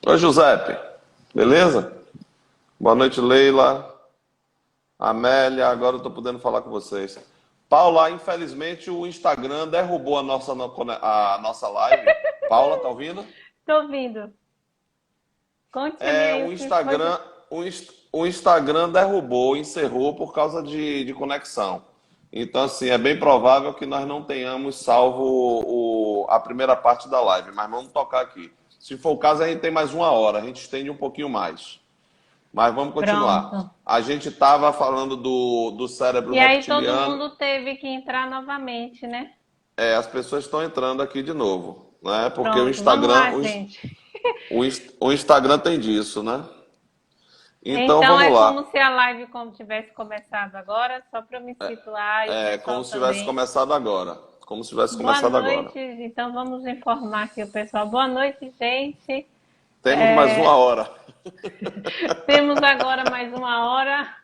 Oi, Giuseppe. Beleza? Boa noite, Leila. Amélia, agora eu tô podendo falar com vocês. Paula, infelizmente o Instagram derrubou a nossa live. Paula, tá ouvindo? Tô ouvindo. Conte-me aí O o que foi. Instagram, o Instagram derrubou, encerrou por causa de conexão. Então, assim, é bem provável que nós não tenhamos salvo a primeira parte da live, mas vamos tocar aqui. Se for o caso, a gente tem mais uma hora, a gente estende um pouquinho mais. Mas vamos continuar. Pronto. A gente estava falando do cérebro E aí todo reptiliano. mundo teve que entrar novamente, né? As pessoas estão entrando aqui de novo, né? Porque o Pronto, vamos Instagram, lá, gente. o Instagram tem disso, né? Então Então vamos é lá. como se a live como tivesse começado agora, só para eu me situar e o É como pessoal se tivesse também. começado agora. Como se tivesse Boa começado agora. noite. Então vamos informar aqui o pessoal. Boa noite, gente. Temos mais uma hora. Temos agora mais uma hora,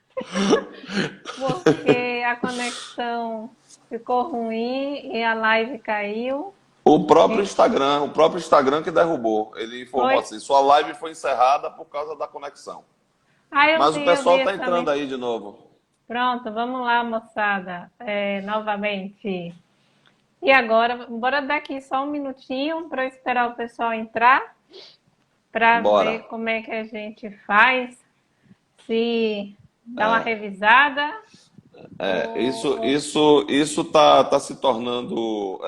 porque a conexão ficou ruim e a live caiu. O próprio Instagram que derrubou. Ele informou Foi. assim: sua live foi encerrada por causa da conexão. Ah, Mas o eu vi pessoal está essa entrando mensagem. aí de novo. Pronto, vamos lá, moçada. Novamente. E agora, bora dar aqui só um minutinho para eu esperar o pessoal entrar, para Bora. ver como é que a gente faz, se dá uma É, revisada. O... isso tá se tornando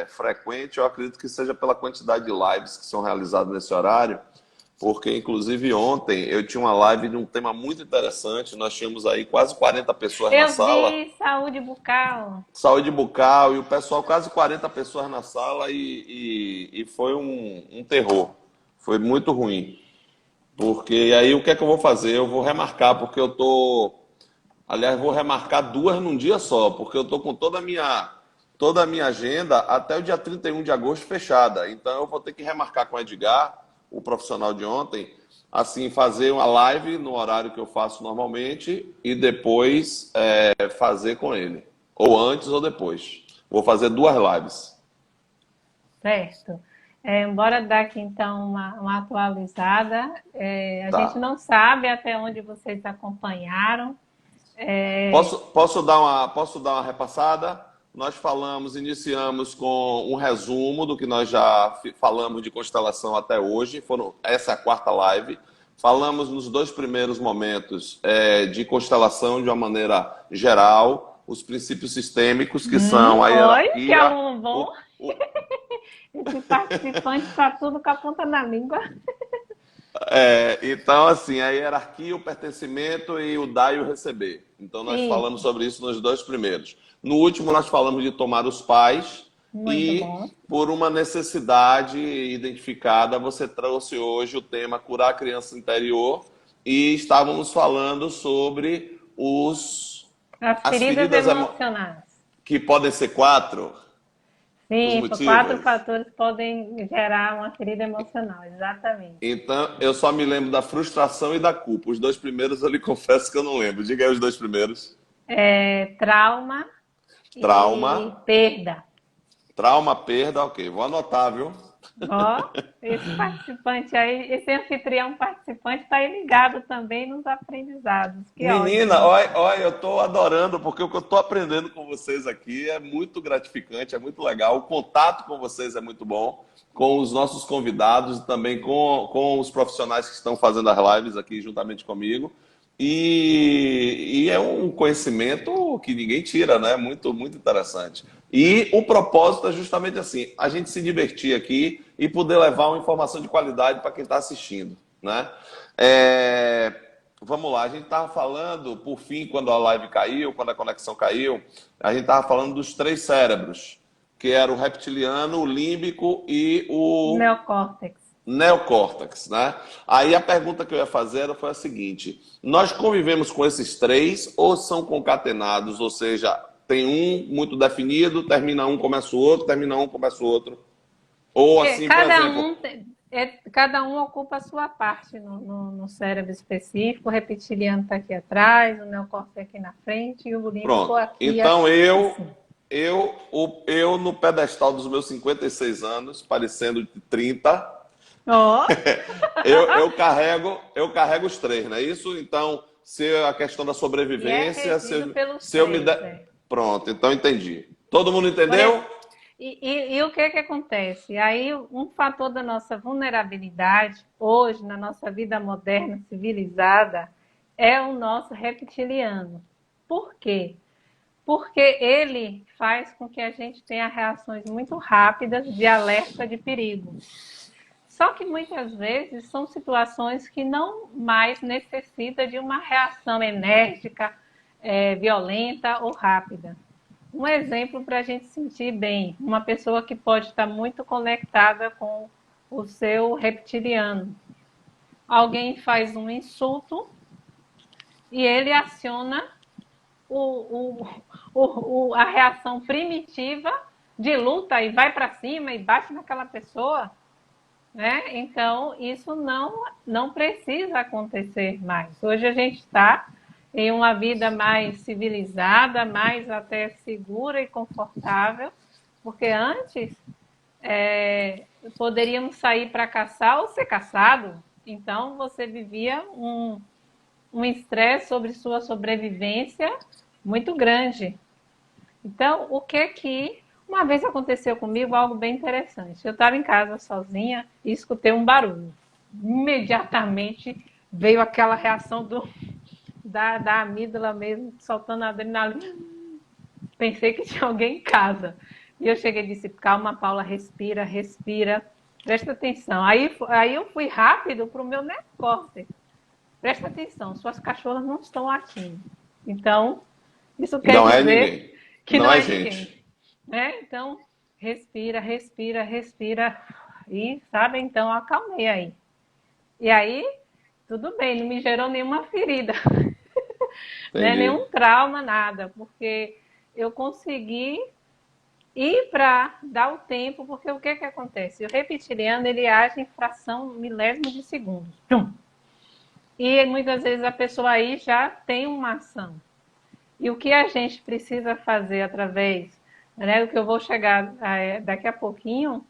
frequente. Eu acredito que seja pela quantidade de lives que são realizadas nesse horário, porque inclusive ontem eu tinha uma live de um tema muito interessante. Nós tínhamos aí quase 40 pessoas na Eu sala, vi saúde bucal. saúde bucal, e o pessoal, quase 40 pessoas na sala, e foi um terror. Foi muito ruim. Porque aí o que é que eu vou fazer? Eu vou remarcar, porque eu tô. Aliás, vou remarcar duas num dia só, porque eu tô com toda a minha agenda até o dia 31 de agosto fechada. Então eu vou ter que remarcar com o Edgar, o profissional de ontem, assim, fazer uma live no horário que eu faço normalmente e depois fazer com ele. Ou antes ou depois. Vou fazer duas lives. Certo. Bora dar aqui então uma atualizada. A gente Tá. não sabe até onde vocês acompanharam. É, Posso dar uma repassada? Nós iniciamos com um resumo do que nós já falamos de constelação até hoje. Essa é a quarta live. Falamos nos dois primeiros momentos de constelação de uma maneira geral, os princípios sistêmicos, que são a oi, que hierarquia. aluno o- bom. o- Esse participante está tudo com a ponta na língua. então, assim, a hierarquia, o pertencimento e o dar e o receber. Então, nós falamos Isso, sobre isso nos dois primeiros. No último, nós falamos de tomar os pais muito e, bom. por uma necessidade identificada, você trouxe hoje o tema curar a criança interior e estávamos falando sobre As as feridas feridas emocionais. que podem ser quatro, os Sim, quatro motivos. fatores podem gerar uma ferida emocional, exatamente. Então, eu só me lembro da frustração e da culpa. Os dois primeiros eu lhe confesso que eu não lembro. Diga aí os dois primeiros. Trauma Trauma, e perda. trauma, perda, ok. Vou anotar, viu? Ó, esse participante aí, esse anfitrião participante está aí ligado também nos aprendizados. Que Menina, ótimo. olha, eu tô adorando, porque o que eu tô aprendendo com vocês aqui é muito gratificante, é muito legal. O contato com vocês é muito bom, com os nossos convidados e também com os profissionais que estão fazendo as lives aqui juntamente comigo. E é um conhecimento que ninguém tira, né? Muito, muito interessante. E o propósito é justamente assim, a gente se divertir aqui e poder levar uma informação de qualidade para quem está assistindo, né? É, Vamos lá, a gente estava falando, por fim, quando a live caiu, quando a conexão caiu, a gente estava falando dos três cérebros, que era o reptiliano, o límbico e o Neocórtex. neocórtex, né? Aí a pergunta que eu ia fazer foi a seguinte: nós convivemos com esses três ou são concatenados? Ou seja, tem um muito definido, termina um, começa o outro, termina um, começa o outro. Ou É, assim, por Cada exemplo, um, cada um ocupa a sua parte no cérebro específico. O reptiliano está aqui atrás, o neocórtex aqui na frente e o límbico pronto. aqui Então assim. eu no pedestal dos meus 56 anos, parecendo de 30, Ó, eu carrego os três, não é isso? Então, se a questão da e é sobrevivência, regido pelos se eu me três, der. é. Pronto, então entendi. Todo mundo Por ex- entendeu? e o que que acontece? Aí, um fator da nossa vulnerabilidade, hoje, na nossa vida moderna, civilizada, é o nosso reptiliano. Por quê? Porque ele faz com que a gente tenha reações muito rápidas de alerta de perigo. Só que muitas vezes são situações que não mais necessitam de uma reação enérgica, violenta ou rápida. Um exemplo para a gente sentir bem: uma pessoa que pode estar muito conectada com o seu reptiliano. Alguém faz um insulto e ele aciona o, a reação primitiva de luta e vai para cima e bate naquela pessoa. Né? Então, isso não precisa acontecer mais. Hoje a gente está em uma vida mais civilizada, mais até segura e confortável, porque antes poderíamos sair para caçar ou ser caçado. Então, você vivia um estresse sobre sua sobrevivência muito grande. Então, o que que uma vez aconteceu comigo algo bem interessante. Eu estava em casa sozinha e escutei um barulho. Imediatamente veio aquela reação da amígdala mesmo, soltando adrenalina. Pensei que tinha alguém em casa. E eu cheguei e disse: calma, Paula, respira, respira, presta atenção. Aí eu fui rápido para o meu negócio. Presta atenção, suas cachorras não estão latindo. Então, isso quer Não é dizer ninguém. que Não não é é ninguém. gente. Né? Então, respira, respira, respira. E, sabe, então acalmei aí. E aí, tudo bem, não me gerou nenhuma ferida, né? Entendi. Nenhum trauma, nada, porque eu consegui ir para dar o tempo, porque o que que acontece? O reptiliano, ele age em fração milésimo de segundos. Tum. E muitas vezes a pessoa aí já tem uma ação. E o que a gente precisa fazer através, né, o que eu vou chegar daqui a pouquinho,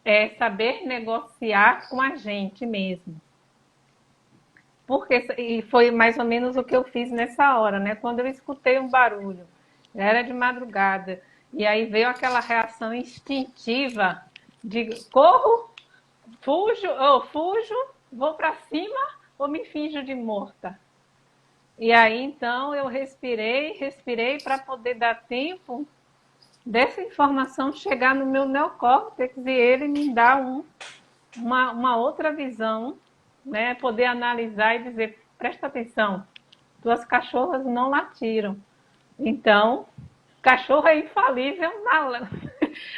é saber negociar com a gente mesmo. Porque, e foi mais ou menos o que eu fiz nessa hora, né? Quando eu escutei um barulho, era de madrugada, e aí veio aquela reação instintiva de corro, fujo, vou para cima ou me finjo de morta. E aí então eu respirei, respirei para poder dar tempo dessa informação chegar no meu neocórtex e ele me dar uma outra visão, né? Poder analisar e dizer, presta atenção, tuas cachorras não latiram. Então, cachorro é infalível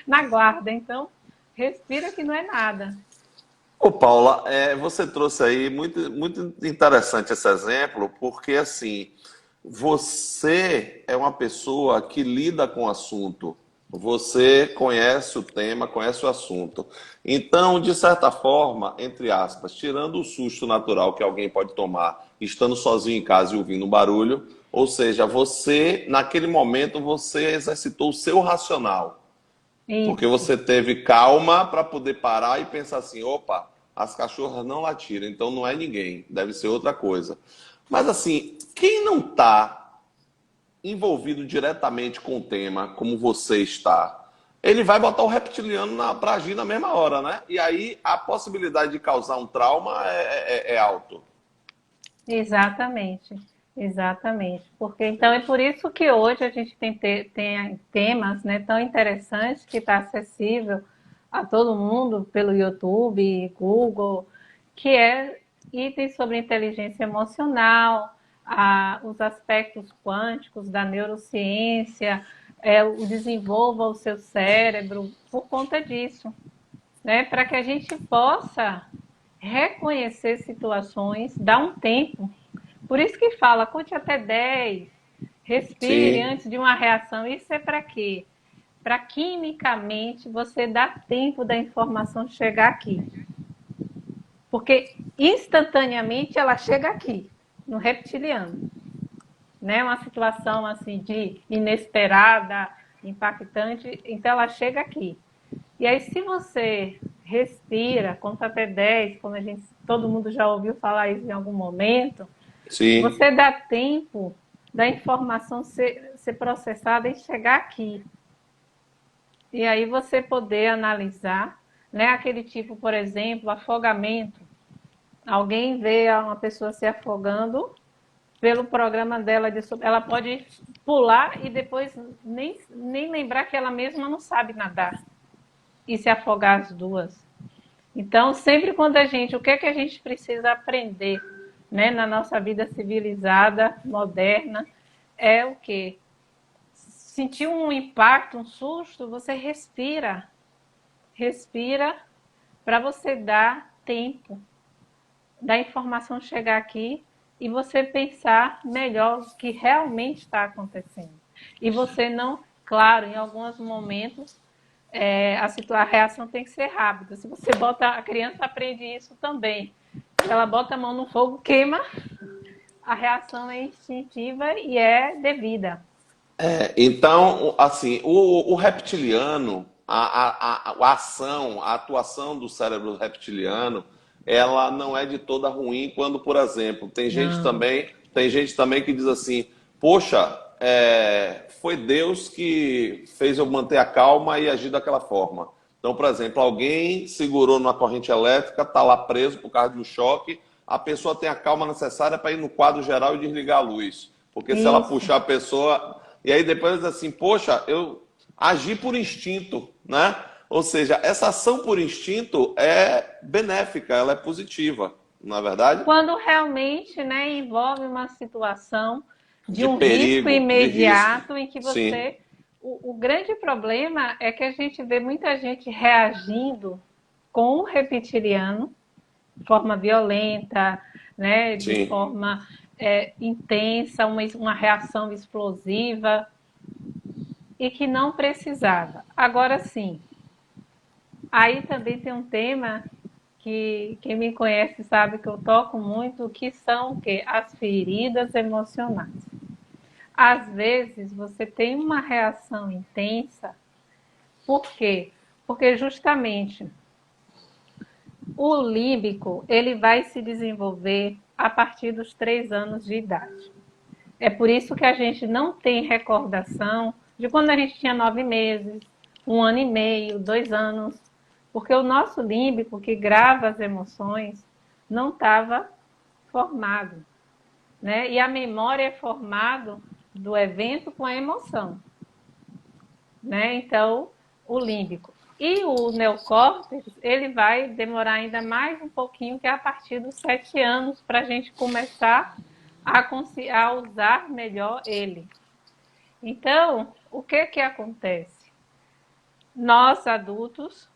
na guarda. Então, respira que não é nada. Ô, Paula, você trouxe aí muito, muito interessante esse exemplo, porque assim, você é uma pessoa que lida com o assunto, você conhece o tema, conhece o assunto. Então, de certa forma, entre aspas, tirando o susto natural que alguém pode tomar estando sozinho em casa e ouvindo um barulho, ou seja, você, naquele momento, você exercitou o seu racional. Porque Isso, você teve calma para poder parar e pensar assim: opa, as cachorras não latiram, então não é ninguém, deve ser outra coisa. Mas assim, quem não está envolvido diretamente com o tema, como você está, ele vai botar o reptiliano para agir na mesma hora, né? E aí a possibilidade de causar um trauma é alto. exatamente. Exatamente. Porque então é por isso que hoje a gente tem temas, né, tão interessantes que está acessível a todo mundo pelo YouTube, Google, que é itens sobre inteligência emocional, os aspectos quânticos da neurociência, o desenvolva o seu cérebro por conta disso, né? Para que a gente possa reconhecer situações, dar um tempo. Por isso que fala, conte até 10, respire Sim, antes de uma reação. Isso é para quê? Para quimicamente você dar tempo da informação chegar aqui. Porque instantaneamente ela chega aqui, no reptiliano. Né? Uma situação assim de inesperada, impactante, então ela chega aqui. E aí, se você respira, conta até 10, como todo mundo já ouviu falar isso em algum momento, Sim. você dá tempo da informação ser processada e chegar aqui. E aí você poder analisar, né? Aquele tipo, por exemplo, afogamento. Alguém vê uma pessoa se afogando, pelo programa dela, ela pode pular e depois nem lembrar que ela mesma não sabe nadar e se afogar as duas. Então, sempre quando o que é que a gente precisa aprender, né, na nossa vida civilizada, moderna, é o quê? Sentir um impacto, um susto, você respira para você dar tempo da informação chegar aqui e você pensar melhor o que realmente está acontecendo. E você não, claro, em alguns momentos a reação tem que ser rápida. Se você bota, a criança aprende isso também. Se ela bota a mão no fogo, queima, a reação é instintiva e é devida. Então, assim, o reptiliano, a ação, a atuação do cérebro reptiliano, ela não é de toda ruim quando, por exemplo, Não. tem gente também que diz assim, poxa, foi Deus que fez eu manter a calma e agir daquela forma. Então, por exemplo, alguém segurou numa corrente elétrica, está lá preso por causa de um choque, a pessoa tem a calma necessária para ir no quadro geral e desligar a luz. Porque se ela Isso. puxar a pessoa. E aí depois diz assim, poxa, eu agi por instinto, né? Ou seja, essa ação por instinto é benéfica, ela é positiva, não é verdade? Quando realmente, né, envolve uma situação de De um risco perigo, de risco. imediato em que Sim, você. O grande problema é que a gente vê muita gente reagindo com o reptiliano de forma violenta, né, de sim. forma intensa, uma reação explosiva e que não precisava. Agora sim, aí também tem um tema que quem me conhece sabe que eu toco muito, que são o quê? As feridas emocionais. Às vezes você tem uma reação intensa, por quê? Porque justamente o límbico ele vai se desenvolver a partir dos 3 anos de idade. É por isso que a gente não tem recordação de quando a gente tinha 9 meses, 1 ano e meio, 2 anos, porque o nosso límbico, que grava as emoções, não estava formado, né? E a memória é formada do evento com a emoção, né? Então, o límbico. E o neocórtex, ele vai demorar ainda mais um pouquinho, que é a partir dos 7 anos, para a gente começar a usar melhor ele. Então, o que que acontece? Nós, adultos,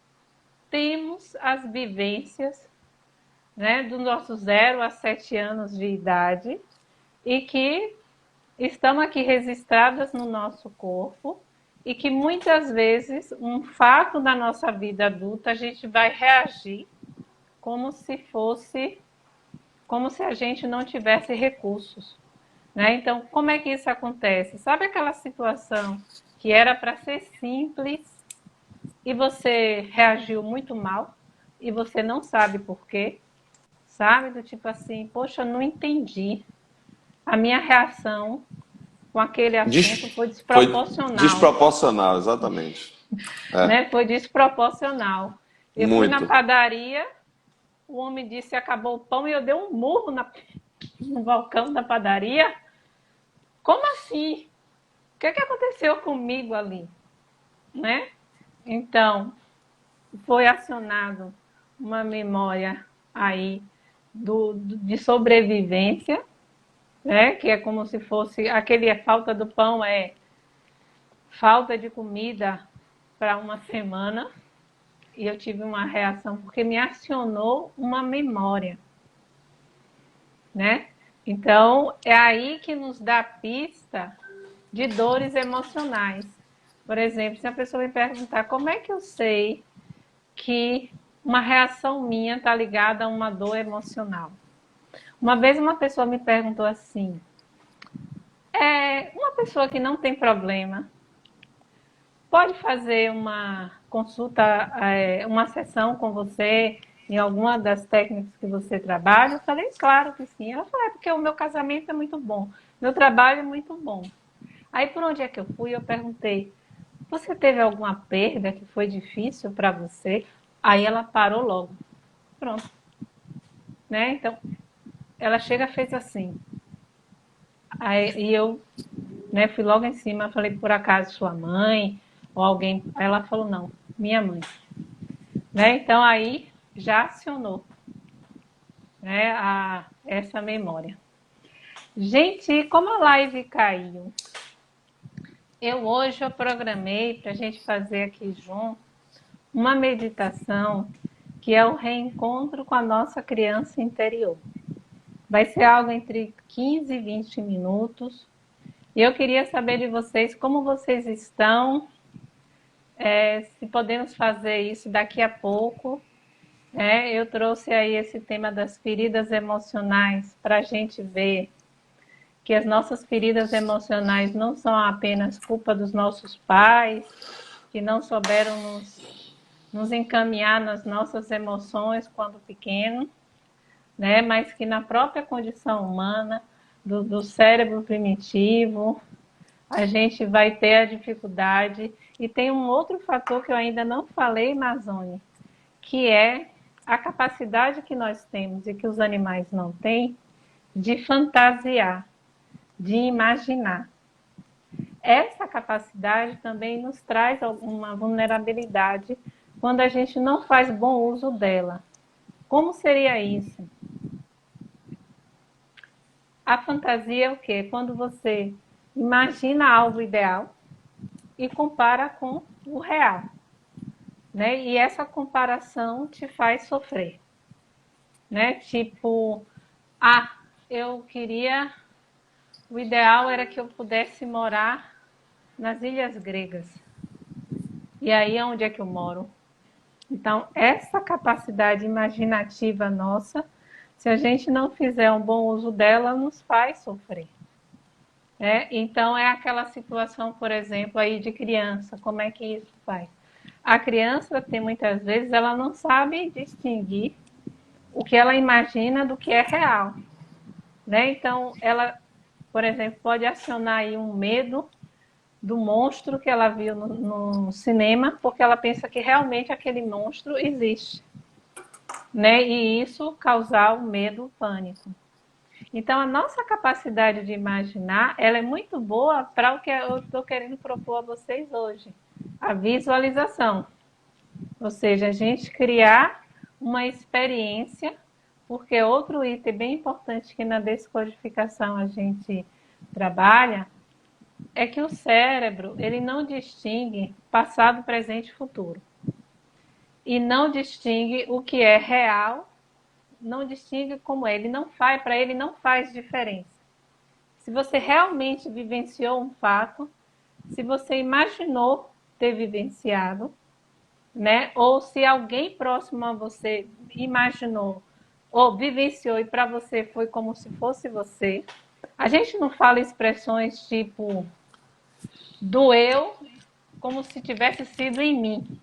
temos as vivências, né, dos nossos 0 a 7 anos de idade e que estão aqui registradas no nosso corpo e que muitas vezes, um fato da nossa vida adulta, a gente vai reagir como se fosse, como se a gente não tivesse recursos. Né? Então, como é que isso acontece? Sabe aquela situação que era para ser simples e você reagiu muito mal e você não sabe por quê? Sabe? Do tipo assim, poxa, não entendi. A minha reação com aquele assunto foi Foi desproporcional, desproporcional, exatamente. É, né? Foi desproporcional. Eu fui na muito. padaria, o homem disse acabou o pão e eu dei um murro no balcão da padaria. Como assim? O que aconteceu comigo ali? Né? Então, foi acionado uma memória aí de sobrevivência, né? Que é como se fosse aquele falta do pão é falta de comida para uma semana e eu tive uma reação porque me acionou uma memória, né? Então é aí que nos dá pista de dores emocionais. Por exemplo, se a pessoa me perguntar como é que eu sei que uma reação minha está ligada a uma dor emocional. Uma vez uma pessoa me perguntou assim: uma pessoa que não tem problema, pode fazer uma consulta, uma sessão com você em alguma das técnicas que você trabalha? Eu falei, claro que sim. Ela falou, é porque o meu casamento é muito bom, meu trabalho é muito bom. Aí, por onde é que eu fui? Eu perguntei, você teve alguma perda que foi difícil para você? Aí ela parou logo. Pronto, né? Então, ela chega e fez assim. Aí e eu, né, fui logo em cima, falei, por acaso sua mãe ou alguém? Aí ela falou, não, minha mãe. Né? Então aí já acionou, né, essa memória. Gente, como a live caiu, eu programei para a gente fazer aqui junto uma meditação que é o reencontro com a nossa criança interior. Vai ser algo entre 15 e 20 minutos. E eu queria saber de vocês como vocês estão, se podemos fazer isso daqui a pouco. Eu trouxe aí esse tema das feridas emocionais para a gente ver que as nossas feridas emocionais não são apenas culpa dos nossos pais, que não souberam nos encaminhar nas nossas emoções quando pequeno, né? Mas que na própria condição humana, do cérebro primitivo, a gente vai ter a dificuldade. E tem um outro fator que eu ainda não falei, Amazônia, que é a capacidade que nós temos e que os animais não têm de fantasiar, de imaginar. Essa capacidade também nos traz alguma vulnerabilidade quando a gente não faz bom uso dela. Como seria isso? A fantasia é o quê? Quando você imagina algo ideal e compara com o real, né? E essa comparação te faz sofrer, né? Tipo, eu queria, o ideal era que eu pudesse morar nas ilhas gregas. E aí é onde é que eu moro? Então, essa capacidade imaginativa nossa, se a gente não fizer um bom uso dela, nos faz sofrer. Então, é aquela situação, por exemplo, aí de criança, como é que isso faz? A criança, tem muitas vezes, ela não sabe distinguir o que ela imagina do que é real. Então, ela, por exemplo, pode acionar aí um medo do monstro que ela viu no cinema, porque ela pensa que realmente aquele monstro existe. E isso causar o medo, o pânico. Então, a nossa capacidade de imaginar, ela é muito boa para o que eu estou querendo propor a vocês hoje. A visualização. Ou seja, a gente criar uma experiência, porque outro item bem importante que na descodificação a gente trabalha é que o cérebro, ele não distingue passado, presente e futuro. E não distingue o que é real, não distingue como é. Ele não faz, para ele não faz diferença. Se você realmente vivenciou um fato, se você imaginou ter vivenciado, né? Ou se alguém próximo a você imaginou ou vivenciou e para você foi como se fosse você. A gente não fala expressões tipo doeu como se tivesse sido em mim.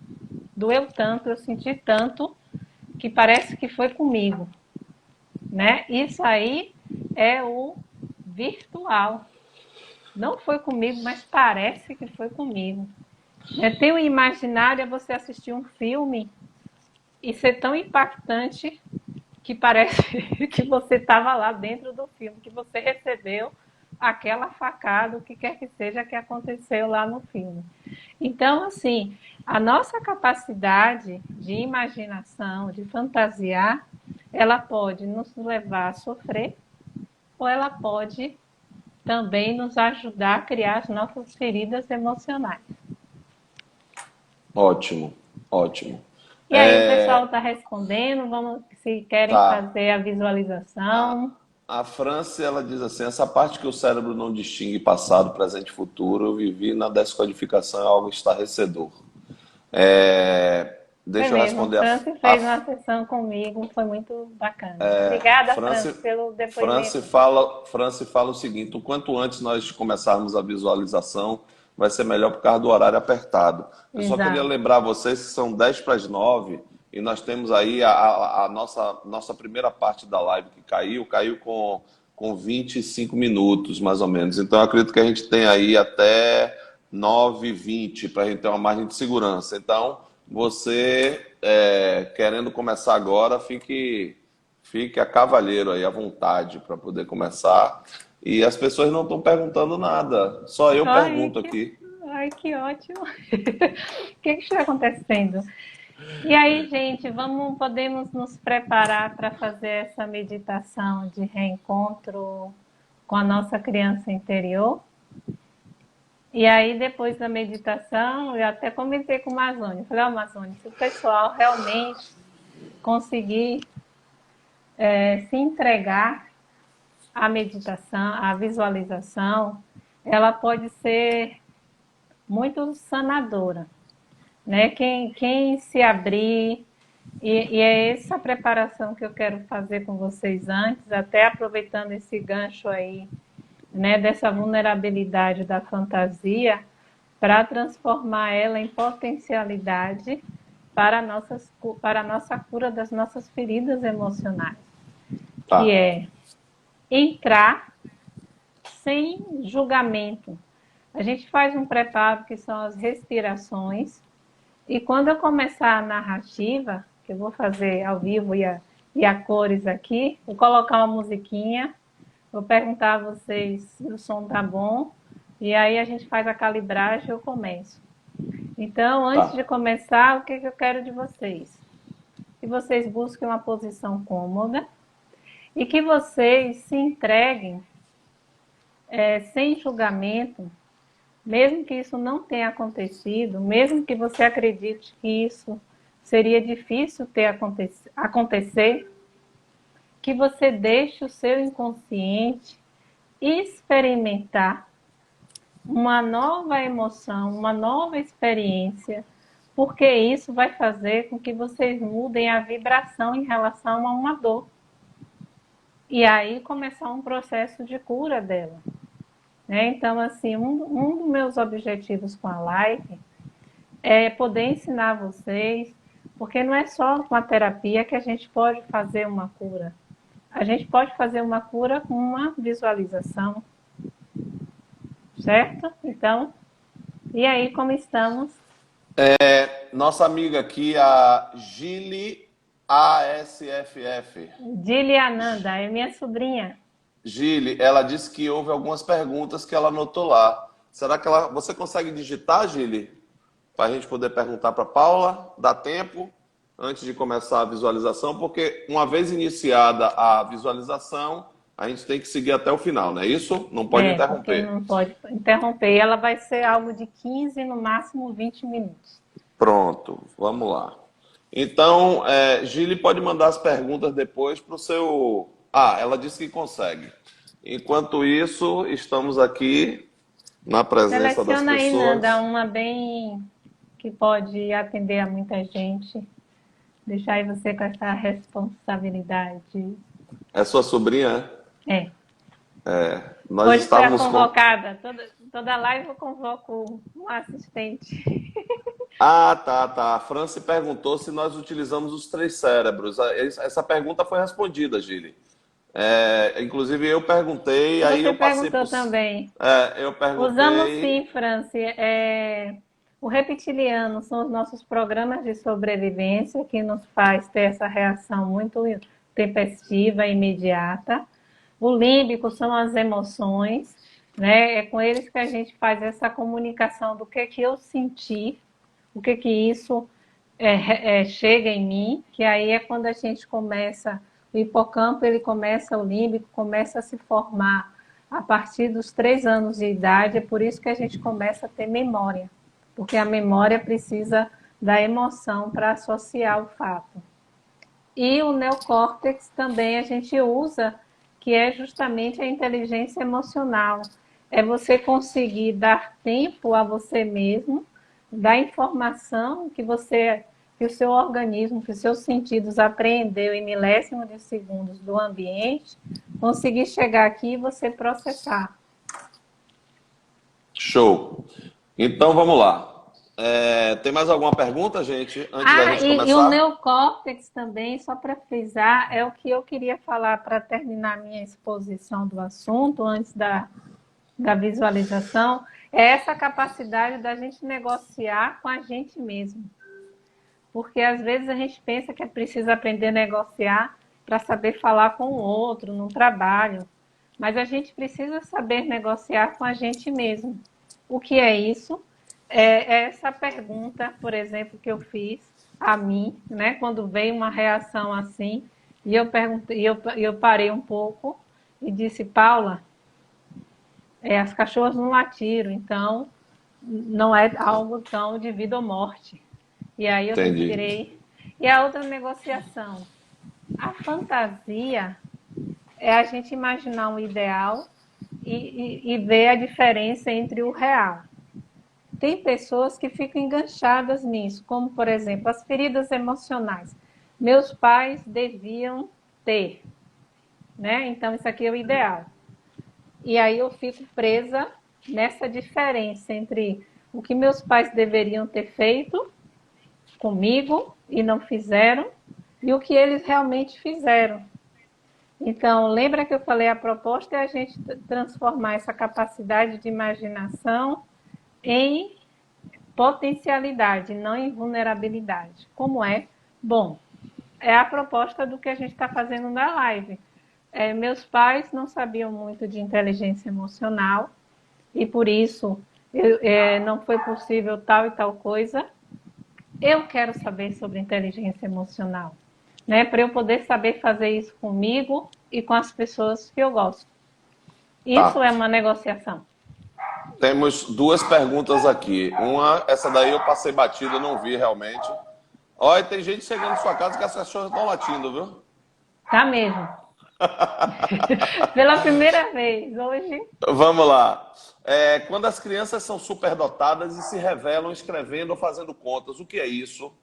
Doeu tanto, eu senti tanto que parece que foi comigo, né? Isso aí é o virtual. Não foi comigo, mas parece que foi comigo. Tem o imaginário é você assistir um filme e ser tão impactante que parece que você estava lá dentro do filme, que você recebeu aquela facada, o que quer que seja que aconteceu lá no filme. Então, assim, a nossa capacidade de imaginação, de fantasiar, ela pode nos levar a sofrer ou ela pode também nos ajudar a criar as nossas feridas emocionais. Ótimo, ótimo. E aí o pessoal está respondendo, vamos, se querem Tá. fazer a visualização. A França, ela diz assim, essa parte que o cérebro não distingue passado, presente e futuro, eu vivi na descodificação, é algo estarrecedor. Foi Deixa eu mesmo, responder Franci fez uma sessão comigo, foi muito bacana. Obrigada, França, Franci, pelo França depoimento. fala, França fala o seguinte, o quanto antes nós começarmos a visualização, vai ser melhor por causa do horário apertado. Eu só queria Exato. lembrar vocês que são 10 para as 9 e nós temos aí a nossa primeira parte da live que caiu com 25 minutos, mais ou menos. Então, eu acredito que a gente tem aí até 9h20 para a gente ter uma margem de segurança. Então, você, querendo começar agora, fique a cavalheiro aí, à vontade, para poder começar. E as pessoas não estão perguntando nada, só eu Ai, pergunto aqui. ai, que ótimo. O que está acontecendo? E aí, gente, podemos nos preparar para fazer essa meditação de reencontro com a nossa criança interior? E aí, depois da meditação, eu até comentei com o Amazônia. Falei, Amazônia, se o pessoal realmente conseguir se entregar à meditação, à visualização, ela pode ser muito sanadora, né? Quem se abrir, e é essa preparação que eu quero fazer com vocês antes, até aproveitando esse gancho aí, né, dessa vulnerabilidade da fantasia, para transformar ela em potencialidade para a nossa cura das nossas feridas emocionais, que Tá, é entrar sem julgamento. A gente faz um preparo que são as respirações, e quando eu começar a narrativa, que eu vou fazer ao vivo e a cores aqui, vou colocar uma musiquinha, vou perguntar a vocês se o som tá bom, e aí a gente faz a calibragem e eu começo. Então, antes de tá. começar, o que eu quero de vocês? Que vocês busquem uma posição cômoda e que vocês se entreguem sem julgamento, mesmo que isso não tenha acontecido, mesmo que você acredite que isso seria difícil acontecer, que você deixe o seu inconsciente experimentar uma nova emoção, uma nova experiência, porque isso vai fazer com que vocês mudem a vibração em relação a uma dor. E aí começar um processo de cura dela. Né? Então, assim, um dos meus objetivos com a live é poder ensinar vocês, porque não é só com a terapia que a gente pode fazer uma cura. A gente pode fazer uma cura com uma visualização, certo? Então, e aí como estamos? Nossa amiga aqui, a Gili ASFF. Dili Ananda, é minha sobrinha. Gili, ela disse que houve algumas perguntas que ela anotou lá. Será que você consegue digitar, Gili? Para a gente poder perguntar para Paula? Dá tempo antes de começar a visualização? Porque uma vez iniciada a visualização, a gente tem que seguir até o final, não é isso? Não pode Porque interromper. não pode interromper. Ela vai ser algo de 15, no máximo 20 minutos. Pronto, vamos lá. Então, Gili pode mandar as perguntas depois para o seu. Ah, ela disse que consegue. Enquanto isso, estamos aqui na presença das Seleciona aí, Nanda, pessoas. uma bem que pode atender a muita gente. Deixar aí você com essa responsabilidade. É sua sobrinha? É. Nós Hoje foi a estávamos com. convocada. Toda live eu convoco um assistente. Ah, tá, tá. A Franci perguntou se nós utilizamos os três cérebros. Essa pergunta foi respondida, Gili. Inclusive eu perguntei, aí Você eu passei perguntou por. também. Eu Usamos perguntei. sim, Franci. O reptiliano são os nossos programas de sobrevivência que nos faz ter essa reação muito tempestiva e imediata. O límbico são as emoções, né? É com eles que a gente faz essa comunicação do que eu senti, o que isso chega em mim, que aí é quando a gente começa, o hipocampo, o límbico começa a se formar a partir dos 3 anos de idade, é por isso que a gente começa a ter memória, porque a memória precisa da emoção para associar o fato. E o neocórtex também a gente usa, que é justamente a inteligência emocional. É você conseguir dar tempo a você mesmo, dar informação que o seu organismo, que os seus sentidos apreendeu em milésimos de segundos do ambiente, conseguir chegar aqui e você processar. Show. Então vamos lá. Tem mais alguma pergunta, gente, antes da gente E o começar? neocórtex também, só para frisar, é o que eu queria falar para terminar minha exposição do assunto, antes da visualização, é essa capacidade da gente negociar com a gente mesmo. Porque às vezes a gente pensa que é preciso aprender a negociar para saber falar com o outro no trabalho, mas a gente precisa saber negociar com a gente mesmo. O que é isso? É essa pergunta, por exemplo, que eu fiz a mim, né, quando veio uma reação assim, e eu perguntei, eu parei um pouco e disse, Paula, as cachorras não latiram, então não é algo tão de vida ou morte. E aí eu Entendi. respirei. E a outra negociação. A fantasia é a gente imaginar um ideal e ver a diferença entre o real. Tem pessoas que ficam enganchadas nisso, como, por exemplo, as feridas emocionais. Meus pais deviam ter, né? Então, isso aqui é o ideal. E aí eu fico presa nessa diferença entre o que meus pais deveriam ter feito comigo e não fizeram, e o que eles realmente fizeram. Então, lembra que eu falei, a proposta é a gente transformar essa capacidade de imaginação em potencialidade, não em vulnerabilidade. Como é? Bom, é a proposta do que a gente está fazendo na live. Meus pais não sabiam muito de inteligência emocional e por isso não foi possível tal e tal coisa. Eu quero saber sobre inteligência emocional, né? Para eu poder saber fazer isso comigo e com as pessoas que eu gosto. Isso Tá. é uma negociação. Temos duas perguntas aqui. Uma, essa daí eu passei batido, eu não vi realmente. Olha, tem gente chegando em sua casa que as cachorras estão latindo, viu? Tá mesmo. Pela primeira vez hoje. Vamos lá. Quando as crianças são superdotadas e se revelam escrevendo ou fazendo contas, o que é isso?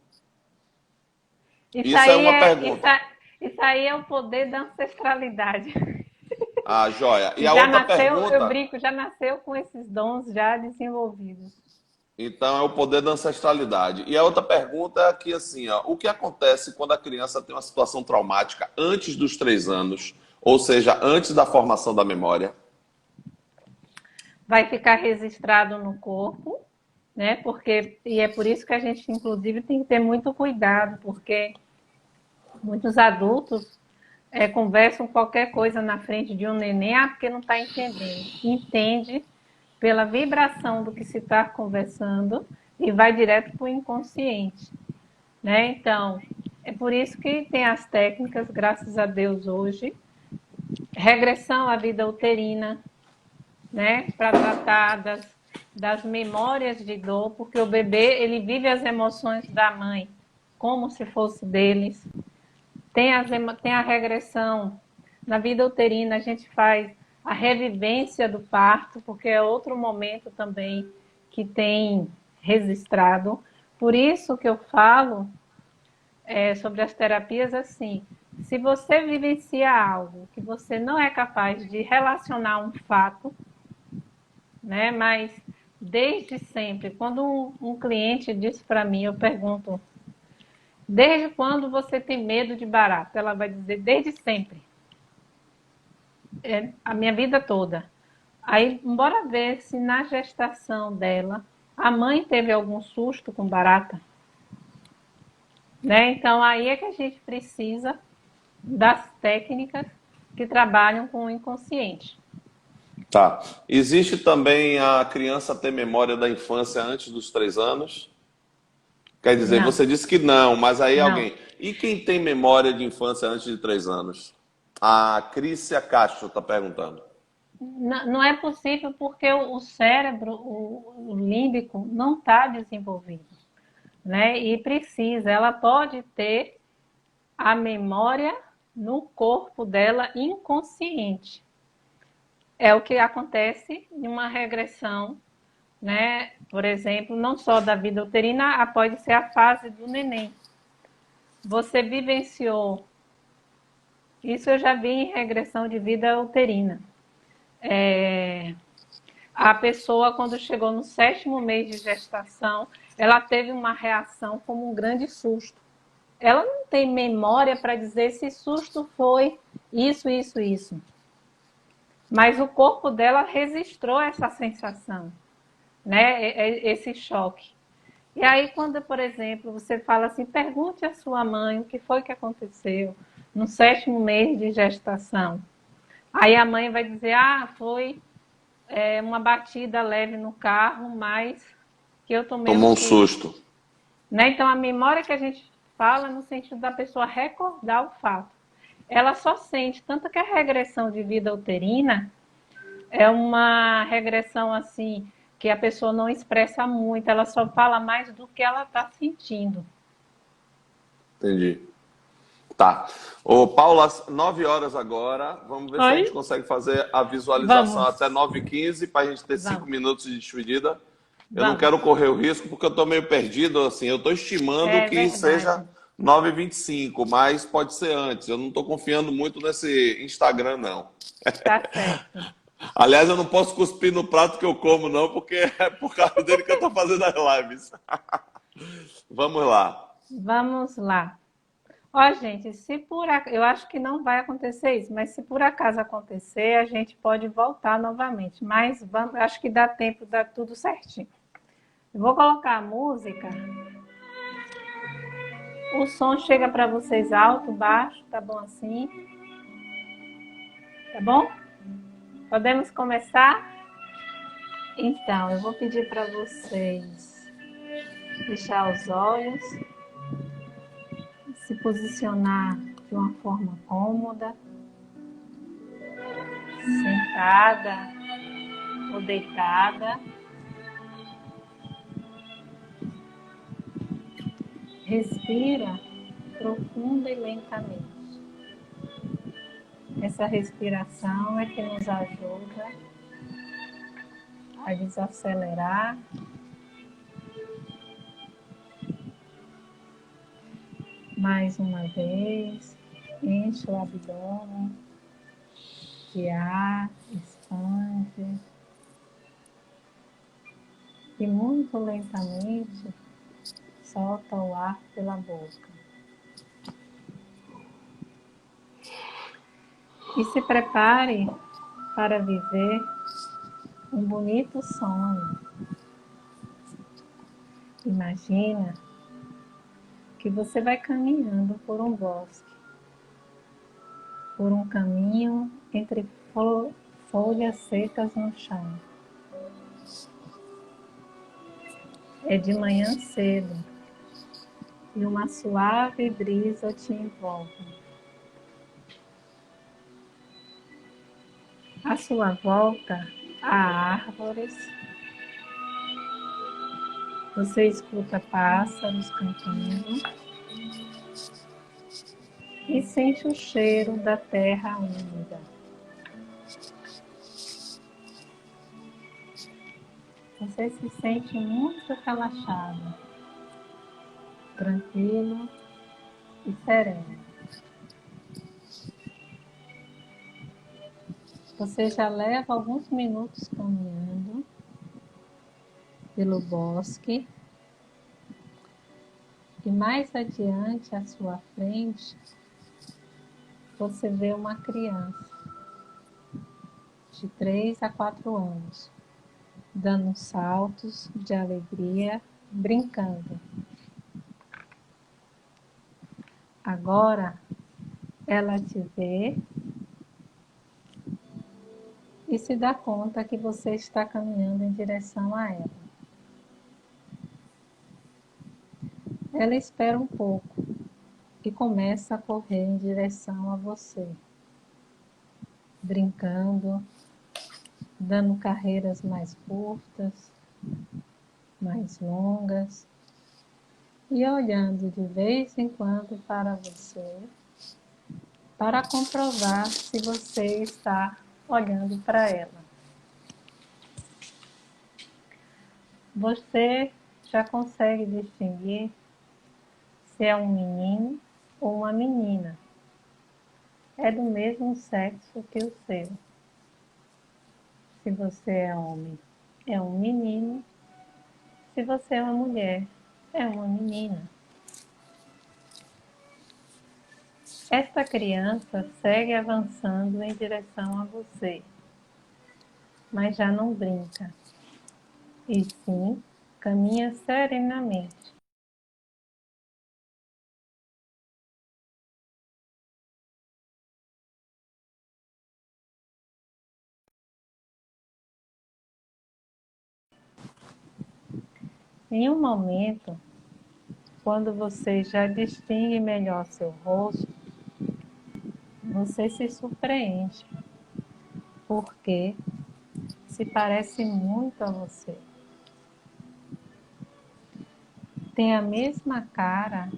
Isso Isso é aí uma é, isso, pergunta. isso aí é o poder da ancestralidade. Ah, joia. E a Já outra nasceu, eu pergunta, brinco, já nasceu com esses dons já desenvolvidos. então, é o poder da ancestralidade. E a outra pergunta é aqui assim, ó, o que acontece quando a criança tem uma situação traumática antes dos 3 anos, ou seja, antes da formação da memória? Vai ficar registrado no corpo, né? Porque, e é por isso que a gente, inclusive, tem que ter muito cuidado, porque muitos adultos conversam qualquer coisa na frente de um neném, porque não está entendendo. Entende pela vibração do que se está conversando e vai direto para o inconsciente, né? Então, é por isso que tem as técnicas, graças a Deus, hoje, regressão à vida uterina, né? Para tratar das memórias de dor, porque o bebê ele vive as emoções da mãe como se fosse deles. Tem a regressão. Na vida uterina, a gente faz a revivência do parto, porque é outro momento também que tem registrado. Por isso que eu falo sobre as terapias assim. Se você vivencia algo que você não é capaz de relacionar um fato, né? Mas desde sempre, quando um cliente diz para mim, eu pergunto, desde quando você tem medo de barata? Ela vai dizer, desde sempre. A minha vida toda. Aí, bora ver se na gestação dela a mãe teve algum susto com barata, né? Então aí é que a gente precisa das técnicas que trabalham com o inconsciente. Tá. Existe também a criança ter memória da infância antes dos 3 anos? Quer dizer, Não, você disse que não, mas aí não. alguém. E quem tem memória de infância antes de 3 anos? A Crícia Castro está perguntando. Não é possível porque o cérebro, o límbico, não está desenvolvido, né? E precisa, ela pode ter a memória no corpo dela inconsciente. É o que acontece em uma regressão, né? Por exemplo, não só da vida uterina, pode ser a fase do neném. Você vivenciou, isso eu já vi em regressão de vida uterina. A pessoa, quando chegou no 7º mês de gestação, ela teve uma reação como um grande susto. Ela não tem memória para dizer se susto foi isso, isso, isso. Mas o corpo dela registrou essa sensação, né? Esse choque. E aí, quando, por exemplo, você fala assim, pergunte à sua mãe o que foi que aconteceu no 7º mês de gestação. Aí a mãe vai dizer, foi uma batida leve no carro, mas que eu tomei um Tomou um susto. susto. Né? Então, a memória que a gente fala no sentido da pessoa recordar o fato. Ela só sente, tanto que a regressão de vida uterina é uma regressão assim, que a pessoa não expressa muito, ela só fala mais do que ela está sentindo. Entendi. Tá. Ô, Paula, 9 horas agora. Vamos ver se a gente Oi? consegue fazer a visualização Vamos, até 9h15 para a gente ter 5 vamos, minutos de despedida. Eu não vamos. quero correr o risco porque eu estou meio perdido. Assim, eu estou estimando É que seja verdade. 9h25, mas pode ser antes. Eu não estou confiando muito nesse Instagram, não. Tá certo. Aliás, eu não posso cuspir no prato que eu como, não, porque é por causa dele que eu estou fazendo as lives. Vamos lá. Vamos lá. Ó, gente, eu acho que não vai acontecer isso, mas se por acaso acontecer, a gente pode voltar novamente. Mas acho que dá tempo, dá tudo certinho. Eu vou colocar a música. O som chega para vocês alto, baixo, tá bom assim? Tá bom? Podemos começar? Então, eu vou pedir para vocês fechar os olhos, se posicionar de uma forma cômoda, sentada ou deitada. Respira profunda e lentamente. Essa respiração é que nos ajuda a desacelerar. Mais uma vez, enche o abdômen de ar, expande e muito lentamente solta o ar pela boca. E se prepare para viver um bonito sonho. Imagina que você vai caminhando por um bosque, por um caminho entre folhas secas no chão. É de manhã cedo e uma suave brisa te envolve. À sua volta há árvores, você escuta pássaros cantando e sente o cheiro da terra úmida. Você se sente muito relaxado, tranquilo e sereno. Você já leva alguns minutos caminhando pelo bosque e mais adiante à sua frente você vê uma criança de 3 a 4 anos dando saltos de alegria, brincando. Agora ela te vê e se dá conta que você está caminhando em direção a ela. Ela espera um pouco e começa a correr em direção a você, brincando, dando carreiras mais curtas, mais longas e olhando de vez em quando para você, para comprovar se você está olhando para ela. Você já consegue distinguir se é um menino ou uma menina. É do mesmo sexo que o seu. Se você é homem, é um menino. Se você é uma mulher, é uma menina. Esta criança segue avançando em direção a você, mas já não brinca, e sim caminha serenamente. Em um momento, quando você já distingue melhor seu rosto, você se surpreende, porque se parece muito a você. Tem a mesma cara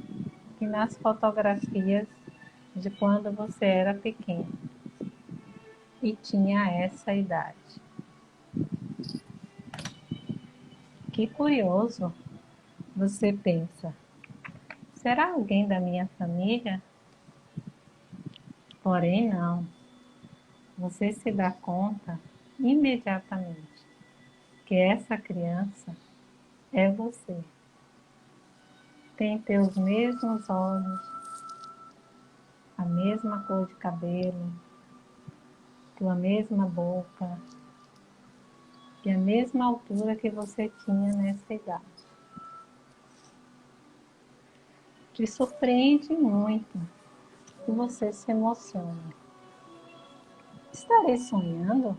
que nas fotografias de quando você era pequeno e tinha essa idade. Que curioso, você pensa. Será alguém da minha família? Porém, não. Você se dá conta imediatamente que essa criança é você. Tem teus mesmos olhos, a mesma cor de cabelo, tua mesma boca e a mesma altura que você tinha nessa idade. Te surpreende muito e você se emociona. Estarei sonhando?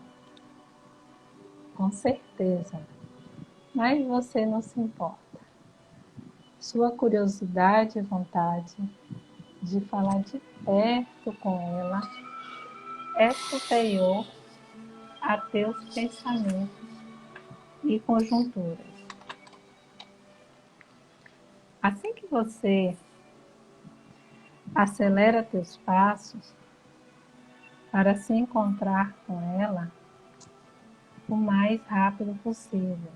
Com certeza, mas você não se importa. Sua curiosidade e vontade de falar de perto com ela é superior a teus pensamentos e conjunturas. Assim que você acelera teus passos para se encontrar com ela o mais rápido possível.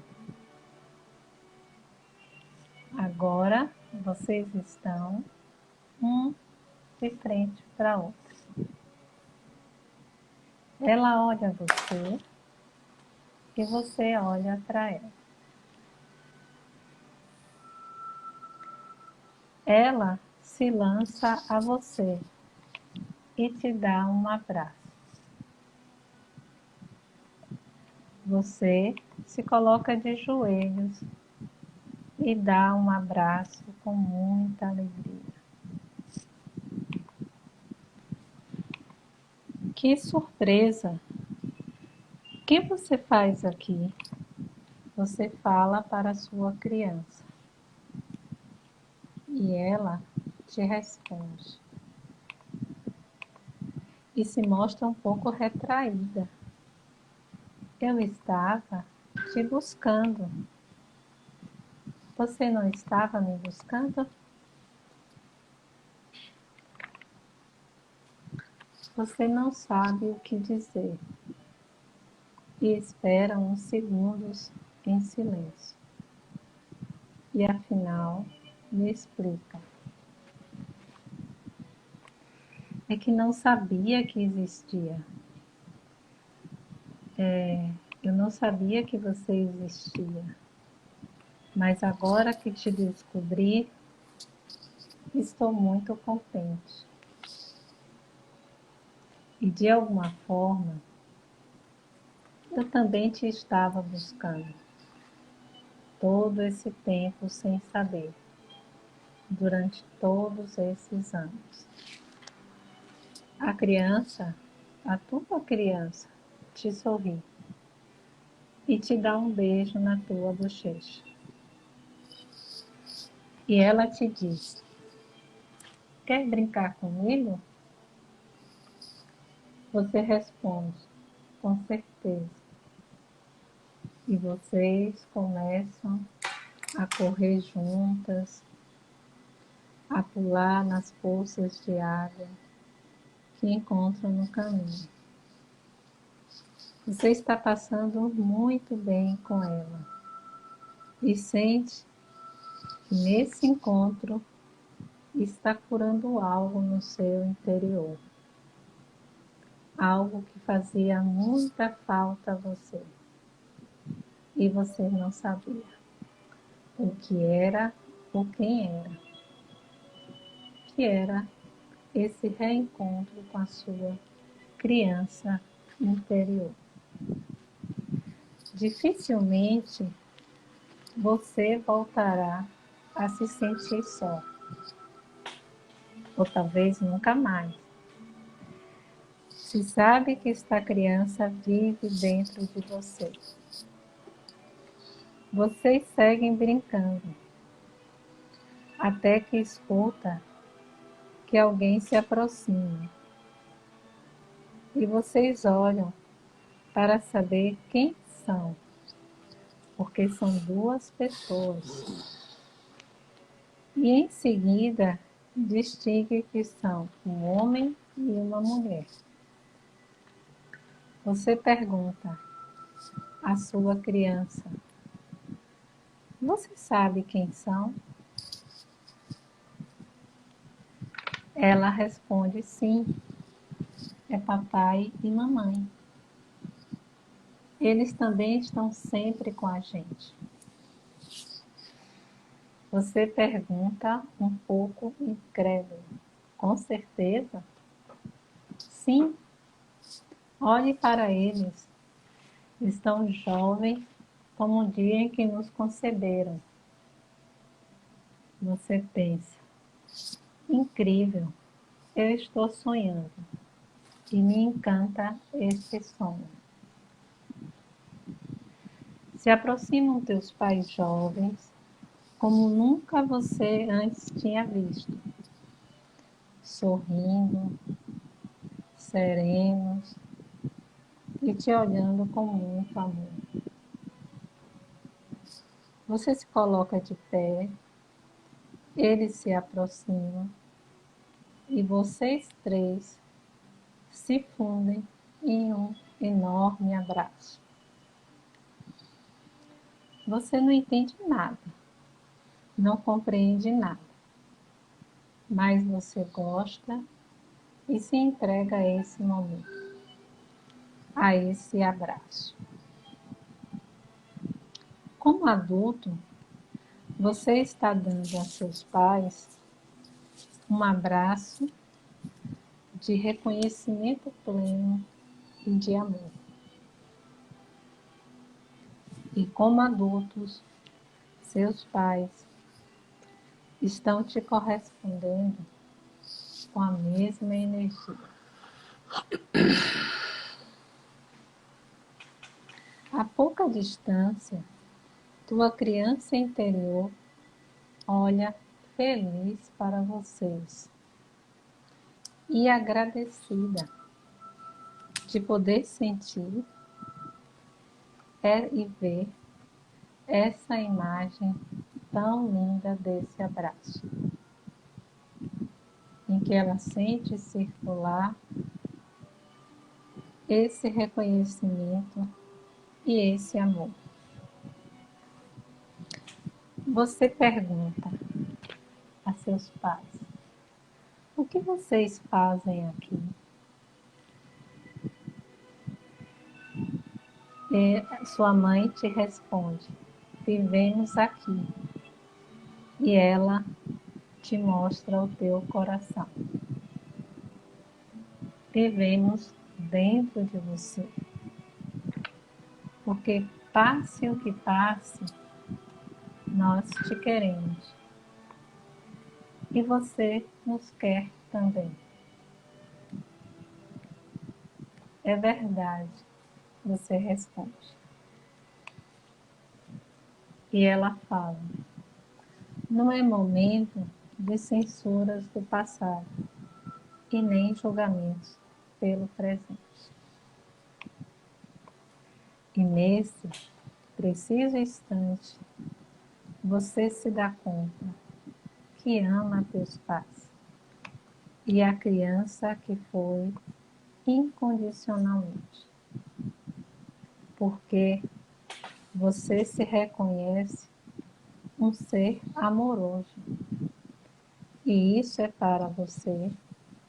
Agora vocês estão um de frente para outro. Ela olha você e você olha para ela. Ela se lança a você e te dá um abraço. Você se coloca de joelhos e dá um abraço com muita alegria. Que surpresa! O que você faz aqui? Você fala para a sua criança e ela te responde e se mostra um pouco retraída. Eu estava te buscando. Você não estava me buscando? Você não sabe o que dizer e espera uns segundos em silêncio. E afinal, me explica. É que não sabia que existia. Eu não sabia que você existia. Mas agora que te descobri, estou muito contente. E de alguma forma, eu também te estava buscando. Todo esse tempo sem saber. Durante todos esses anos. A criança, a tua criança, te sorri e te dá um beijo na tua bochecha. E ela te diz: quer brincar comigo? Você responde: com certeza. E vocês começam a correr juntas, a pular nas poças de água que encontram no caminho. Você está passando muito bem com ela e sente que nesse encontro está curando algo no seu interior. algo que fazia muita falta a você e você não sabia o que era ou quem era, que era esse reencontro com a sua criança interior. Dificilmente você voltará a se sentir só, ou talvez nunca mais. Se sabe que esta criança vive dentro de você. Vocês seguem brincando, até que escuta que alguém se aproxima. E vocês olham para saber quem são, porque são duas pessoas. E em seguida distingue que são um homem e uma mulher. Você pergunta à sua criança: você sabe quem são? Ela responde: sim, é papai e mamãe. Eles também estão sempre com a gente. Você pergunta um pouco incrédulo: com certeza? Sim, olhe para eles. Estão jovens como o dia em que nos conceberam. Você pensa: incrível, eu estou sonhando e me encanta este sonho. Se aproximam teus pais jovens, como nunca você antes tinha visto, sorrindo, serenos e te olhando com muito amor. Você se coloca de pé, eles se aproximam e vocês três se fundem em um enorme abraço. Você não entende nada, não compreende nada, mas você gosta e se entrega a esse momento, a esse abraço. Como adulto, você está dando a seus pais um abraço de reconhecimento pleno e de amor. E como adultos, seus pais estão te correspondendo com a mesma energia. A pouca distância, tua criança interior olha feliz para vocês e agradecida de poder sentir e ver essa imagem tão linda desse abraço, em que ela sente circular esse reconhecimento e esse amor. Você pergunta a seus pais: o que vocês fazem aqui? E sua mãe te responde: vivemos aqui. E ela te mostra o teu coração. Vivemos dentro de você. Porque passe o que passe, nós te queremos. E você nos quer também. É verdade, você responde. E ela fala: não é momento de censuras do passado e nem julgamentos pelo presente. E nesse preciso instante, você se dá conta que ama teus pais e a criança que foi incondicionalmente, porque você se reconhece um ser amoroso e isso é para você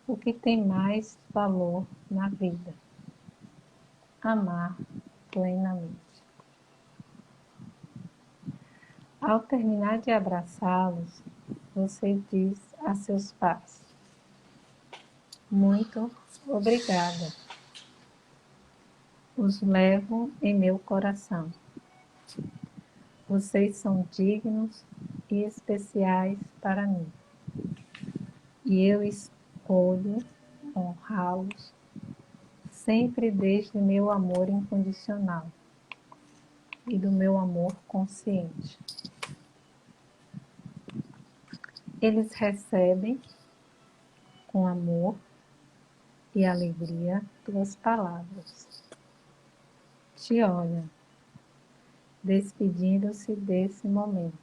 o que tem mais valor na vida. Amar plenamente. Ao terminar de abraçá-los, você diz a seus pais: muito obrigada. Os levo em meu coração. Vocês são dignos e especiais para mim. E eu escolho honrá-los sempre desde meu amor incondicional e do meu amor consciente. Eles recebem com amor e alegria tuas palavras. Te olham, despedindo-se desse momento,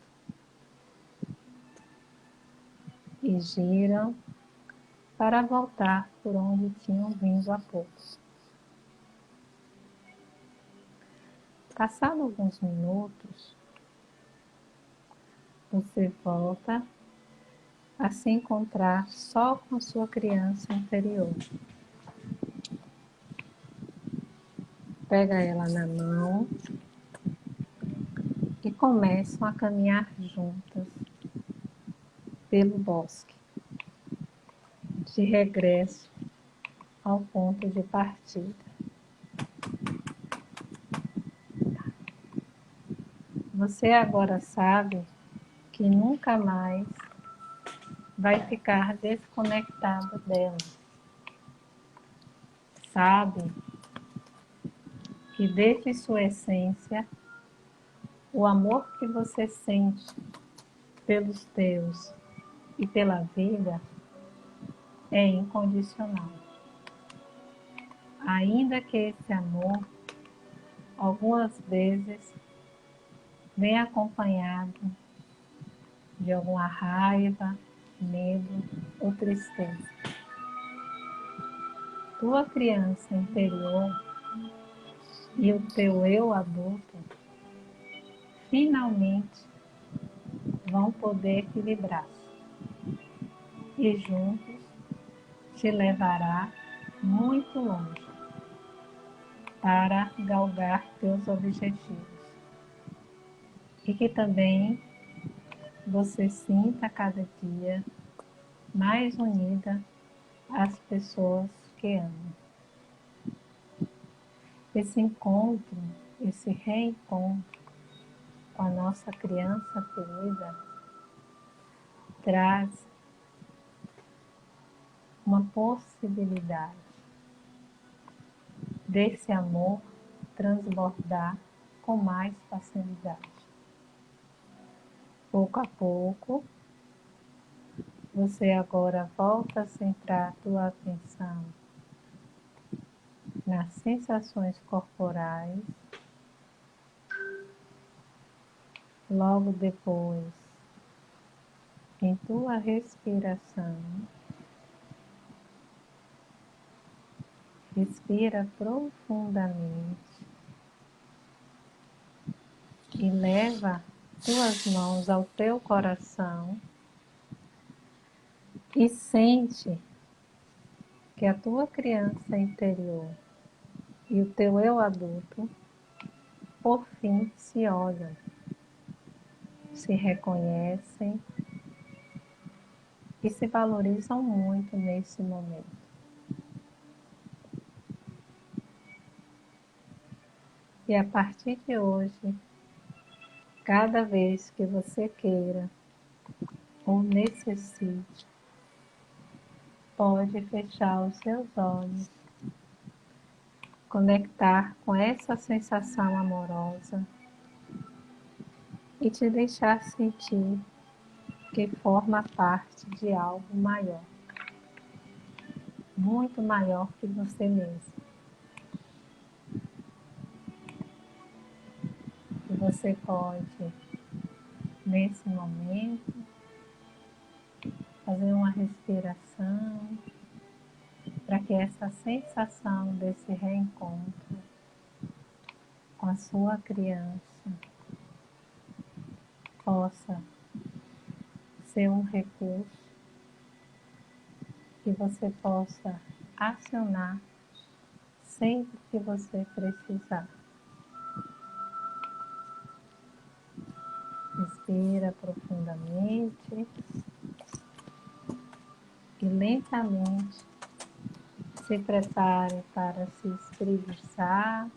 e giram para voltar por onde tinham vindo há pouco. Passado alguns minutos, você volta a se encontrar só com sua criança interior. Pega ela na mão e começam a caminhar juntas pelo bosque, de regresso ao ponto de partida. Você agora sabe que nunca mais vai ficar desconectado dela. Sabe que desde sua essência, o amor que você sente pelos teus e pela vida é incondicional. Ainda que esse amor, algumas vezes, venha acompanhado de alguma raiva, medo ou tristeza. Tua criança interior e o teu eu adulto finalmente vão poder equilibrar-se e juntos te levará muito longe para galgar teus objetivos. E que também você sinta cada dia mais unida às pessoas que ama. Esse encontro, esse reencontro com a nossa criança querida traz uma possibilidade desse amor transbordar com mais facilidade. Pouco a pouco, você agora volta a centrar a tua atenção nas sensações corporais. Logo depois, em tua respiração, respira profundamente e leva tuas mãos ao teu coração e sente que a tua criança interior e o teu eu adulto, por fim, se olham, se reconhecem e se valorizam muito nesse momento. E a partir de hoje, cada vez que você queira ou necessite, pode fechar os seus olhos, conectar com essa sensação amorosa e te deixar sentir que forma parte de algo maior, muito maior que você mesmo. E você pode, nesse momento, fazer uma respiração para que essa sensação desse reencontro com a sua criança possa ser um recurso que você possa acionar sempre que você precisar. Respira profundamente e lentamente se prepare para se espreguiçar,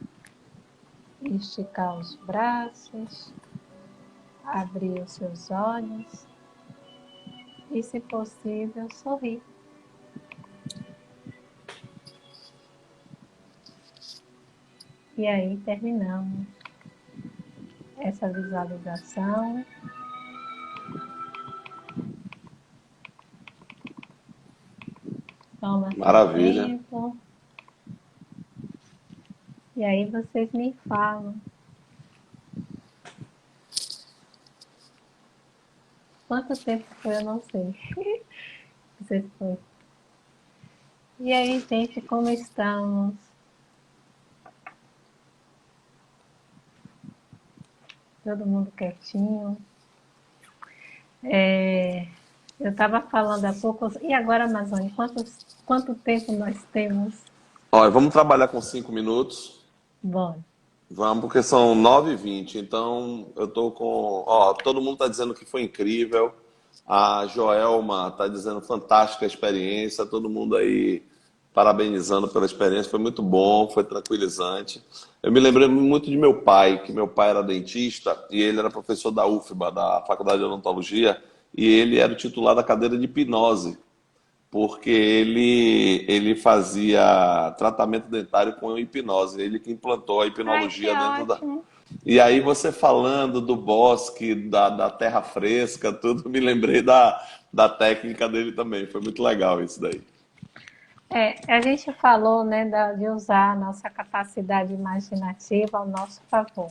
esticar os braços, abrir os seus olhos e, se possível, sorrir. E aí terminamos essa visualização. Toma seu Maravilha. tempo. E aí vocês me falam. Quanto tempo foi, eu não sei. Vocês foi. E aí, gente, como estamos? Todo mundo quietinho. Eu estava falando há pouco. E agora, Amazônia, quanto tempo nós temos? Olha, vamos trabalhar com 5 minutos. Bom, Vamos, porque são 9h20. Então, eu tô com. Ó, todo mundo está dizendo que foi incrível. A Joelma está dizendo fantástica a experiência. Todo mundo aí parabenizando pela experiência. Foi muito bom, foi tranquilizante. Eu me lembrei muito de meu pai, que meu pai era dentista e ele era professor da UFBA, da Faculdade de Odontologia, e ele era o titular da cadeira de hipnose, porque ele fazia tratamento dentário com hipnose, ele que implantou a ai, que hipnologia dentro da... ótimo. E aí você falando do bosque, da terra fresca, tudo, me lembrei da técnica dele também, foi muito legal isso daí. A gente falou, né, de usar a nossa capacidade imaginativa ao nosso favor.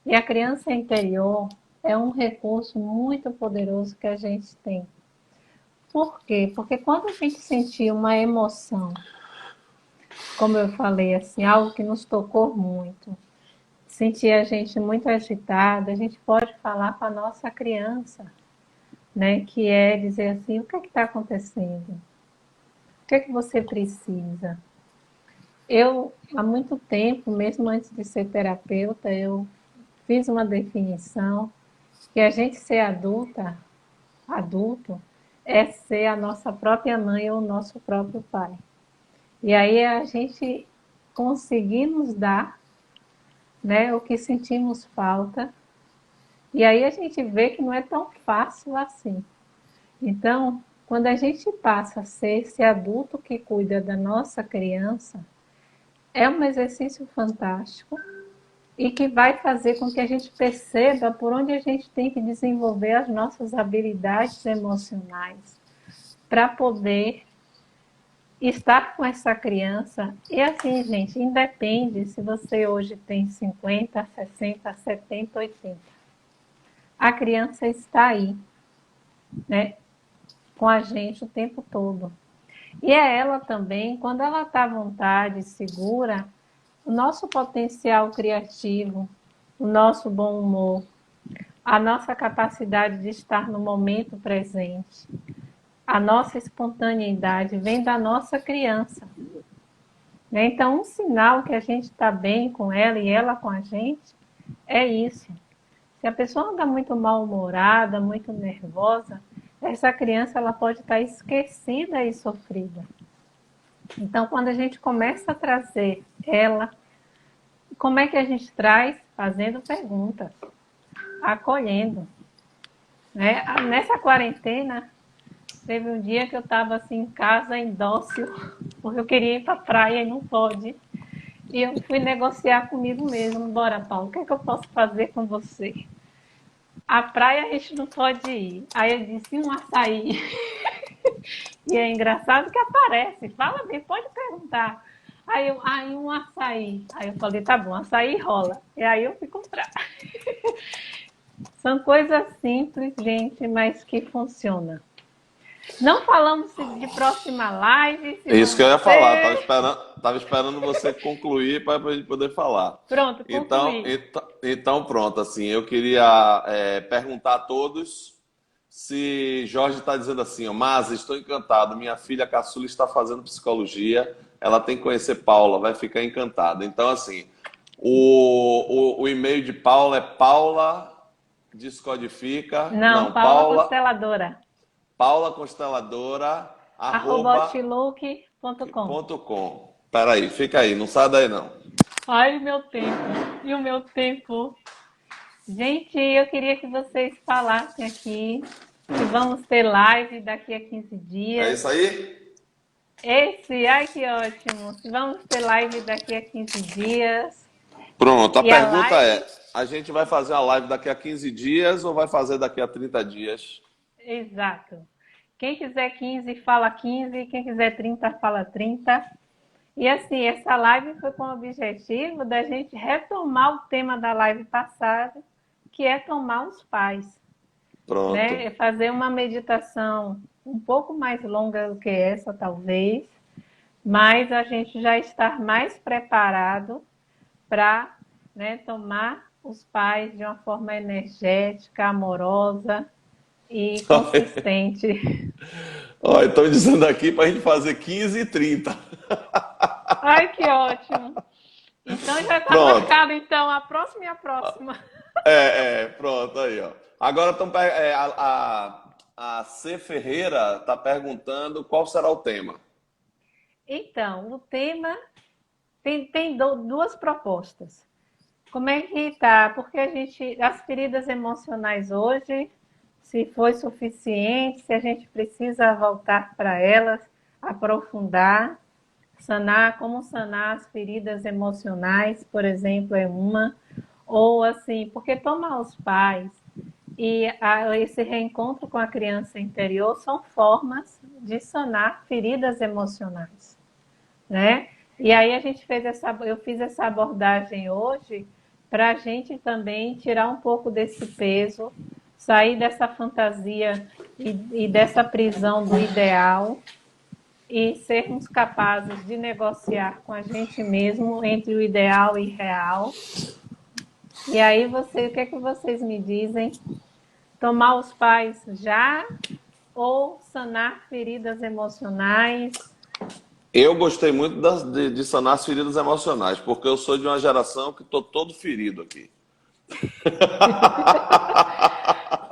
E a criança interior é um recurso muito poderoso que a gente tem. Por quê? Porque quando a gente sentir uma emoção, como eu falei, assim, algo que nos tocou muito, sentir a gente muito agitada, a gente pode falar com a nossa criança, né? Que é dizer assim, o que está acontecendo? O que é que você precisa? Eu, há muito tempo, mesmo antes de ser terapeuta, eu fiz uma definição que a gente ser adulto, é ser a nossa própria mãe ou o nosso próprio pai. E aí a gente conseguir nos dar, né, o que sentimos falta, e aí a gente vê que não é tão fácil assim. Então, quando a gente passa a ser esse adulto que cuida da nossa criança, é um exercício fantástico e que vai fazer com que a gente perceba por onde a gente tem que desenvolver as nossas habilidades emocionais para poder estar com essa criança. E assim, gente, independe se você hoje tem 50, 60, 70, 80. A criança está aí, né, com a gente o tempo todo. E é ela também, quando ela está à vontade, segura, o nosso potencial criativo, o nosso bom humor, a nossa capacidade de estar no momento presente, a nossa espontaneidade vem da nossa criança. Né? Então, um sinal que a gente está bem com ela e ela com a gente é isso. Se a pessoa anda muito mal-humorada, muito nervosa, essa criança ela pode estar esquecida e sofrida. Então, quando a gente começa a trazer ela, como é que a gente traz? Fazendo perguntas, acolhendo. Né? Nessa quarentena, teve um dia que eu estava assim em casa, indócil, porque eu queria ir para a praia e não pode. E eu fui negociar comigo mesmo. Bora, Paulo, o que é que eu posso fazer com você? A praia a gente não pode ir. Aí eu disse, um açaí. E é engraçado que aparece. Fala bem, pode perguntar. Aí um açaí. Aí eu falei, tá bom, açaí rola. E aí eu fui comprar. São coisas simples, gente, mas que funcionam. Não falamos de próxima live, se Isso que vamos eu ia falar, ter. tava esperando você concluir para a gente poder falar. Pronto, Então, concluí. então pronto, assim, eu queria perguntar a todos se Jorge está dizendo assim, ó, mas estou encantado, minha filha caçula está fazendo psicologia, ela tem que conhecer Paula, vai ficar encantada. Então, assim, o e-mail de Paula é Paula Descodifica, Não, não, Paula Consteladora, Paula Consteladora, arroba @outlook.com. ponto com. Peraí, fica aí, não sai daí não. Ai, meu tempo. E o meu tempo? Gente, eu queria que vocês falassem aqui que vamos ter live daqui a 15 É dias. isso aí? Ai que ótimo. Vamos ter live daqui a 15 dias. Pronto, a E a pergunta live, é, a gente vai fazer a live daqui a 15 dias ou vai fazer daqui a 30 dias? exato. Quem quiser 15, fala 15. Quem quiser 30, fala 30. E assim, essa live foi com o objetivo da gente retomar o tema da live passada, que é tomar os pais, né? É Pronto. fazer uma meditação um pouco mais longa do que essa, talvez, mas a gente já estar mais preparado para, né, tomar os pais de uma forma energética, amorosa e consistente. Ó, estão dizendo aqui para a gente fazer 15 e 30. Ai, que ótimo! Então já está Pronto. marcado então a próxima e a próxima. Pronto, aí, ó. Agora a C. Ferreira está perguntando qual será o tema. Então, o tema tem duas propostas. Como é que está? Porque as feridas emocionais hoje, se foi suficiente, se a gente precisa voltar para elas, aprofundar, sanar, como sanar as feridas emocionais, por exemplo, é uma. Ou assim, porque tomar os pais e esse reencontro com a criança interior são formas de sanar feridas emocionais, né? E aí eu fiz essa abordagem hoje para a gente também tirar um pouco desse peso, sair dessa fantasia e dessa prisão do ideal e sermos capazes de negociar com a gente mesmo entre o ideal e real. E aí o que é que vocês me dizem? Tomar os pais já ou sanar feridas emocionais? Eu gostei muito de sanar as feridas emocionais, porque eu sou de uma geração que estou todo ferido aqui.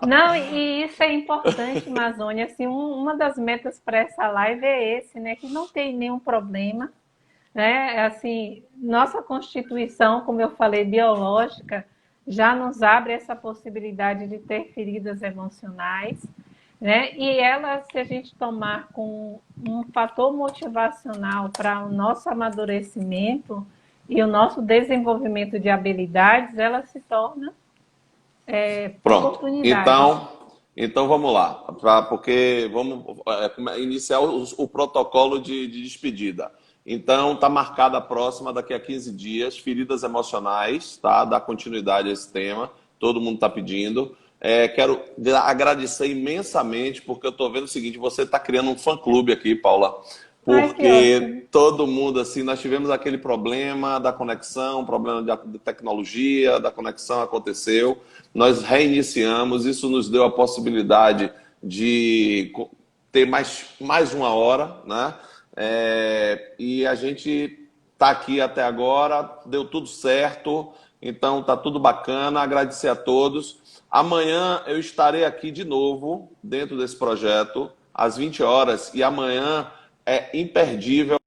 Não, e isso é importante, Amazônia. Assim, uma das metas para essa live é esse, né? Que não tem nenhum problema, né? Assim, nossa Constituição, como eu falei, biológica, já nos abre essa possibilidade de ter feridas emocionais, né? E ela, se a gente tomar com um fator motivacional para o nosso amadurecimento e o nosso desenvolvimento de habilidades, ela se torna Pronto. oportunidades. Então vamos lá, porque vamos iniciar o protocolo de despedida. Então está marcada a próxima daqui a 15 dias, feridas emocionais, tá? Dar continuidade a esse tema. Todo mundo está pedindo. Quero agradecer imensamente, porque eu estou vendo o seguinte, você está criando um fã-clube aqui, Paula, Ai, que ótimo. porque todo mundo, assim, nós tivemos aquele problema da conexão, problema de tecnologia, da conexão aconteceu, nós reiniciamos, isso nos deu a possibilidade de ter mais uma hora, né? E a gente está aqui até agora, deu tudo certo, então tá tudo bacana, agradecer a todos. Amanhã eu estarei aqui de novo, dentro desse projeto, às 20 horas, e amanhã é imperdível.